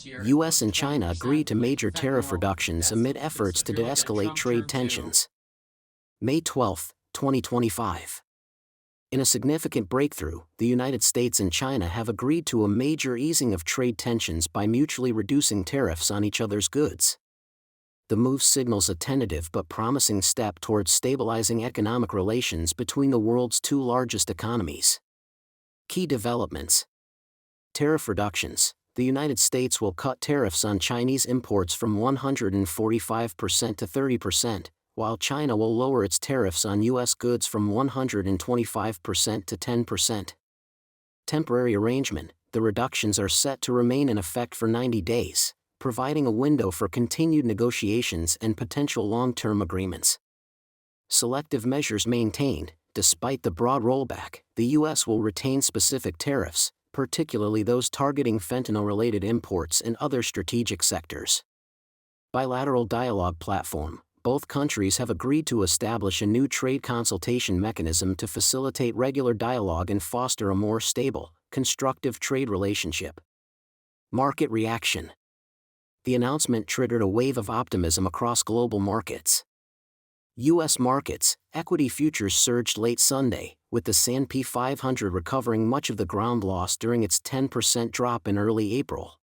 U.S. and China agree to major tariff reductions amid efforts to de-escalate trade tensions. May 12, 2025. In a significant breakthrough, the United States and China have agreed to a major easing of trade tensions by mutually reducing tariffs on each other's goods. The move signals a tentative but promising step towards stabilizing economic relations between the world's two largest economies. Key developments. Tariff reductions. The United States will cut tariffs on Chinese imports from 145% to 30%, while China will lower its tariffs on U.S. goods from 125% to 10%. Temporary arrangement. The reductions are set to remain in effect for 90 days, providing a window for continued negotiations and potential long-term agreements. Selective measures maintained. Despite the broad rollback, the U.S. will retain specific tariffs, particularly those targeting fentanyl-related imports and other strategic sectors. Bilateral dialogue platform. Both countries have agreed to establish a new trade consultation mechanism to facilitate regular dialogue and foster a more stable, constructive trade relationship. Market reaction. The announcement triggered a wave of optimism across global markets. U.S. markets, equity futures surged late Sunday, with the S&P 500 recovering much of the ground lost during its 10% drop in early April.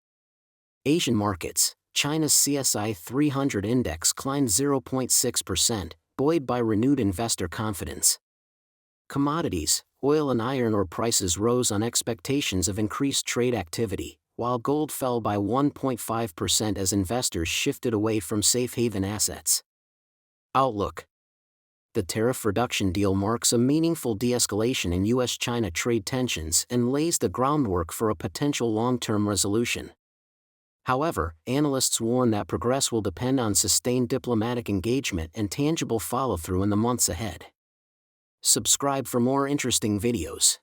Asian markets. China's CSI 300 index climbed 0.6%, buoyed by renewed investor confidence. Commodities. Oil and iron ore prices rose on expectations of increased trade activity, while gold fell by 1.5% as investors shifted away from safe haven assets. Outlook. The tariff reduction deal marks a meaningful de-escalation in U.S. China trade tensions and lays the groundwork for a potential long-term resolution. However, analysts warn that progress will depend on sustained diplomatic engagement and tangible follow-through in the months ahead. Subscribe for more interesting videos.